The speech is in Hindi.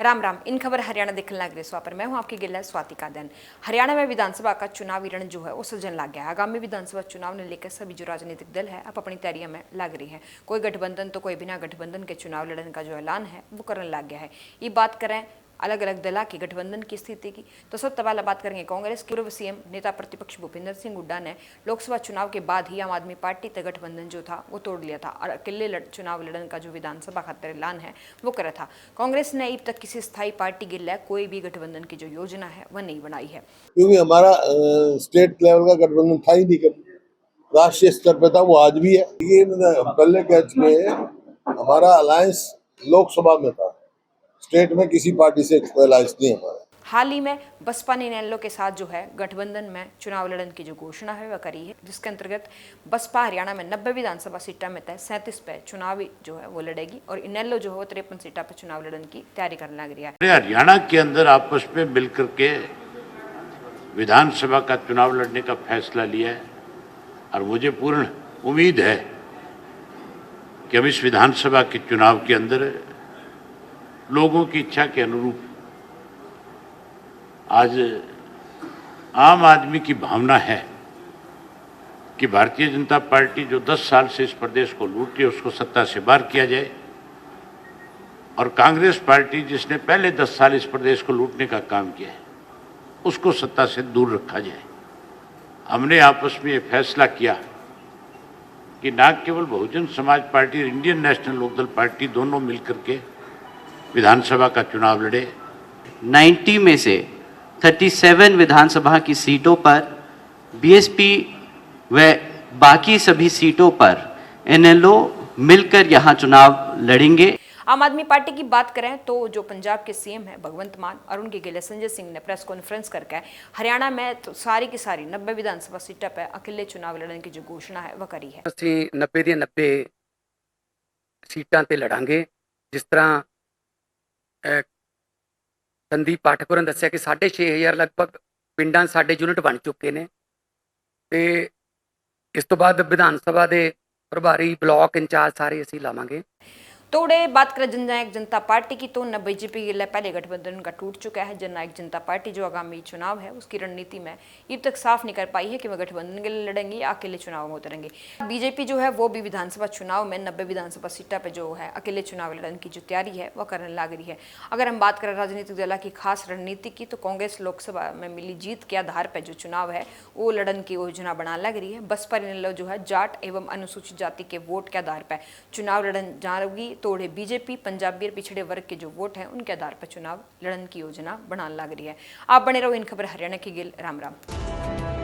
राम राम। इन खबर हरियाणा देखने लग रहे पर मैं हूं आपकी गिल्ला स्वाति कादन। हरियाणा में विधानसभा का चुनावी रण जो है वो सजन लग गया है। आगामी विधानसभा चुनाव ने लेकर सभी जो राजनीतिक दल है अब अपनी तैयारियों में लग रही है। कोई गठबंधन तो कोई बिना गठबंधन के चुनाव लड़ने का जो ऐलान है वो करने लग गया है। ये बात करें अलग अलग दल की गठबंधन की स्थिति की तो सबसे पहले बात करेंगे कांग्रेस के पूर्व सीएम नेता प्रतिपक्ष भूपेंद्र सिंह हुड्डा ने लोकसभा चुनाव के बाद ही आम आदमी पार्टी तक गठबंधन जो था वो तोड़ लिया था और अकेले चुनाव लड़ने का जो विधानसभा खातर ऐलान है वो करा था। कांग्रेस ने अब तक किसी स्थायी पार्टी के लिए कोई भी गठबंधन की जो योजना है वह नहीं बनाई है, क्योंकि हमारा स्टेट लेवल का गठबंधन था ही नहीं कभी। राष्ट्रीय स्तर पे था, वो आज भी है। ये पहले कैच में हमारा अलायंस लोकसभा में था, स्टेट में किसी पार्टी से कोई अलायंस नहीं हमारा। हाल ही में बसपा ने इनेलो के साथ जो है गठबंधन में चुनाव लड़ने की जो घोषणा है वह करी है, जिसके अंतर्गत बसपा हरियाणा में 90 विधानसभा सीटों में तय 37 पे चुनाव जो है वो लड़ेगी और इनेलो जो है वो 53 सीटों पर चुनाव लड़ने की तैयारी करने लग रही है। हरियाणा के अंदर आपस में मिलकर के विधानसभा का चुनाव लड़ने का फैसला लिया है और मुझे पूर्ण उम्मीद है कि हम इस विधानसभा के चुनाव के अंदर लोगों की इच्छा के अनुरूप आज आम आदमी की भावना है कि भारतीय जनता पार्टी जो 10 साल से इस प्रदेश को लूट रही है उसको सत्ता से बाहर किया जाए और कांग्रेस पार्टी जिसने पहले 10 साल इस प्रदेश को लूटने का काम किया है उसको सत्ता से दूर रखा जाए। हमने आपस में ये फैसला किया कि न केवल बहुजन समाज पार्टी और इंडियन नेशनल लोकदल पार्टी दोनों मिलकर के विधानसभा का चुनाव लड़े। 90 में से 37 विधानसभा की सीटों पर बीएसपी व बाकी सभी सीटों पर इनेलो मिलकर यहां चुनाव लड़ेंगे। आम आदमी पार्टी की बात करें तो जो पंजाब के सीएम है भगवंत मान और उनके गिले संजय सिंह ने प्रेस कॉन्फ्रेंस करके हरियाणा में तो सारी की सारी 90 विधानसभा सीटों पर अकेले चुनाव लड़ने की जो घोषणा है वह करी है। 90 ਦੀਆਂ 90 सीटां ते लड़ांगे। जिस तरह संदीप पाठक ने दस्सिया कि 6,500 लगभग पिंडां साडे यूनिट बन चुके हैं ते इस तो बाद विधान सभा के प्रभारी ब्लॉक इंचार्ज सारे असीं लावांगे। तोड़े बात करें जननायक जनता पार्टी की तो न बीजेपी के लिए पहले गठबंधन का टूट चुका है। जननायक जनता पार्टी जो आगामी चुनाव है उसकी रणनीति में अब तक साफ नहीं कर पाई है कि वह गठबंधन के लिए लड़ेंगे या अकेले चुनाव में उतरेंगे। बीजेपी जो है वो भी विधानसभा चुनाव में 90 विधानसभा सीटों पर जो है अकेले चुनाव लड़ने की जो तैयारी है वह करने लग रही है। अगर हम बात करें राजनीतिक दल की खास रणनीति की तो कांग्रेस लोकसभा में मिली जीत के आधार पर जो चुनाव है वो लड़ने की योजना बना लग रही है। बसपा इनेलो जो है जाट एवं अनुसूचित जाति के वोट के आधार पर चुनाव लड़ने जा रही। तोड़े बीजेपी पंजाबी और पिछड़े वर्ग के जो वोट हैं उनके आधार पर चुनाव लड़ने की योजना बनाने लग रही है। आप बने रहो इन खबर हरियाणा की गिल। राम राम।